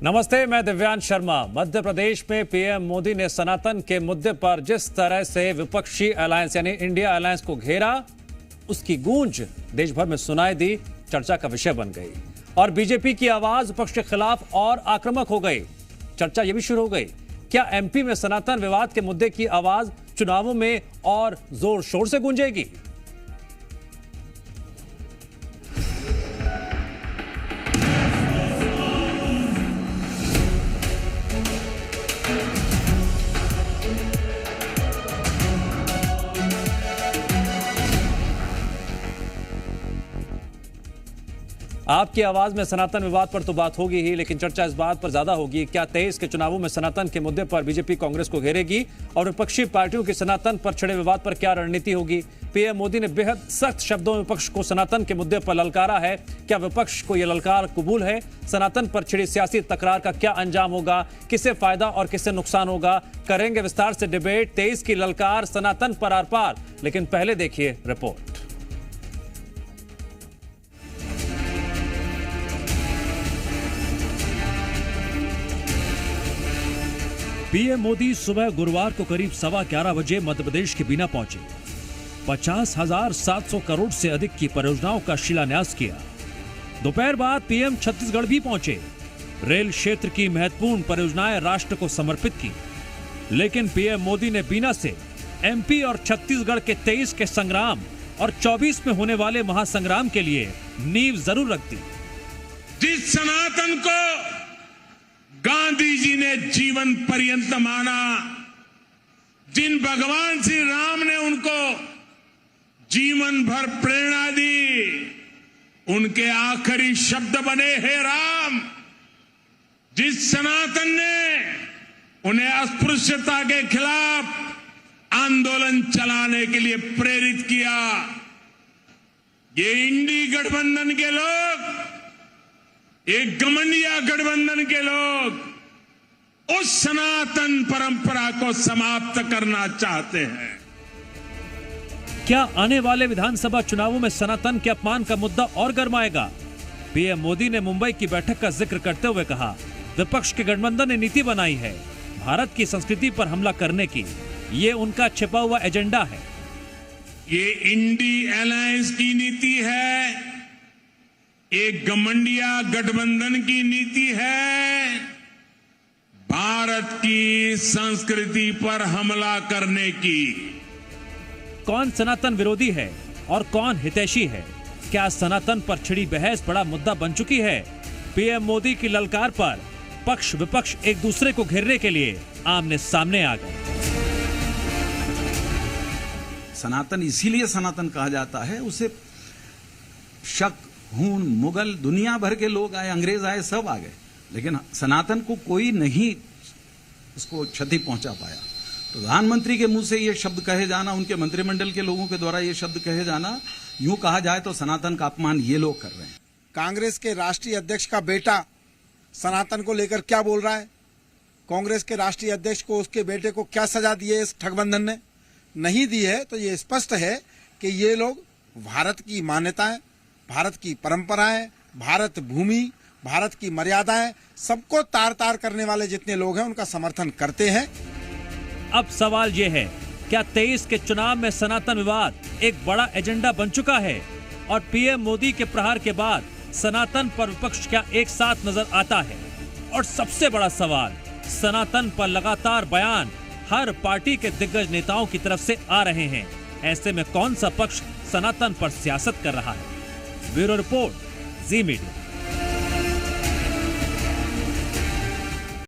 नमस्ते, मैं दिव्यांश शर्मा। मध्य प्रदेश में पीएम मोदी ने सनातन के मुद्दे पर जिस तरह से विपक्षी अलायंस यानी इंडिया अलायंस को घेरा, उसकी गूंज देश भर में सुनाई दी, चर्चा का विषय बन गई। और बीजेपी की आवाज विपक्ष के खिलाफ और आक्रामक हो गई। चर्चा यह भी शुरू हो गई, क्या एमपी में सनातन विवाद के मुद्दे की आवाज चुनावों में और जोर शोर से गूंजेगी? आपकी आवाज में सनातन विवाद पर तो बात होगी ही, लेकिन चर्चा इस बात पर ज्यादा होगी, क्या 23 के चुनावों में सनातन के मुद्दे पर बीजेपी कांग्रेस को घेरेगी और विपक्षी पार्टियों की सनातन पर छिड़े विवाद पर क्या रणनीति होगी? पीएम मोदी ने बेहद सख्त शब्दों में विपक्ष को सनातन के मुद्दे पर ललकारा है। क्या विपक्ष को यह ललकार कबूल है? सनातन पर छिड़ी सियासी तकरार का क्या अंजाम होगा? किसे फायदा और किसे नुकसान होगा? करेंगे विस्तार से डिबेट। 23 की ललकार सनातन पर आर पार, लेकिन पहले देखिए रिपोर्ट। पीएम मोदी सुबह गुरुवार को करीब 11:15 बजे मध्य प्रदेश के बीना पहुंचे। 50,700 करोड़ से अधिक की परियोजनाओं का शिलान्यास किया। दोपहर बाद पीएम छत्तीसगढ़ भी पहुंचे। रेल क्षेत्र की महत्वपूर्ण परियोजनाएं राष्ट्र को समर्पित की। लेकिन पीएम मोदी ने बीना से एमपी और छत्तीसगढ़ के 23 के संग्राम और 24 में होने वाले महासंग्राम के लिए नींव जरूर रख दी। जिस सनातन को गांधी जी ने जीवन पर्यंत माना, जिन भगवान श्री राम ने उनको जीवन भर प्रेरणा दी, उनके आखिरी शब्द बने हे राम। जिस सनातन ने उन्हें अस्पृश्यता के खिलाफ आंदोलन चलाने के लिए प्रेरित किया, ये इंडी गठबंधन के लोग, एक गठबंधन गठबंधन के लोग उस सनातन परंपरा को समाप्त करना चाहते हैं। क्या आने वाले विधानसभा चुनावों में सनातन के अपमान का मुद्दा और गरमाएगा? पीएम मोदी ने मुंबई की बैठक का जिक्र करते हुए कहा, विपक्ष के गठबंधन ने नीति बनाई है भारत की संस्कृति पर हमला करने की। ये उनका छिपा हुआ एजेंडा है। ये इंडी अलायंस की नीति है, एक गठबंधन गठबंधन की नीति है, भारत की संस्कृति पर हमला करने की। कौन सनातन विरोधी है और कौन हितैषी है? क्या सनातन पर छिड़ी बहस बड़ा मुद्दा बन चुकी है? पीएम मोदी की ललकार पर पक्ष विपक्ष एक दूसरे को घेरने के लिए आमने सामने आ गए। सनातन इसीलिए सनातन कहा जाता है, उसे शक, हून, मुगल, दुनिया भर के लोग आए, अंग्रेज आए, सब आ गए, लेकिन सनातन को कोई नहीं उसको क्षति पहुंचा पाया। प्रधानमंत्री के मुंह से ये शब्द कहे जाना, उनके मंत्रिमंडल के लोगों के द्वारा ये शब्द कहे जाना, यूं कहा जाए तो सनातन का अपमान ये लोग कर रहे हैं। कांग्रेस के राष्ट्रीय अध्यक्ष का बेटा सनातन को लेकर क्या बोल रहा है? कांग्रेस के राष्ट्रीय अध्यक्ष को उसके बेटे को क्या सजा दी है इस ठगबंधन ने? नहीं दी है तो ये स्पष्ट है कि ये लोग भारत की मान्यताएं, भारत की परंपराएं, भारत भूमि, भारत की मर्यादाएं, सबको तार तार करने वाले जितने लोग हैं उनका समर्थन करते हैं। अब सवाल यह है, क्या 23 के चुनाव में सनातन विवाद एक बड़ा एजेंडा बन चुका है और पीएम मोदी के प्रहार के बाद सनातन पर विपक्ष क्या एक साथ नजर आता है? और सबसे बड़ा सवाल, सनातन पर लगातार बयान हर पार्टी के दिग्गज नेताओं की तरफ से आ रहे हैं। ऐसे में कौन सा पक्ष सनातन पर सियासत कर रहा है? ब्यूरो रिपोर्ट, जी मीडिया।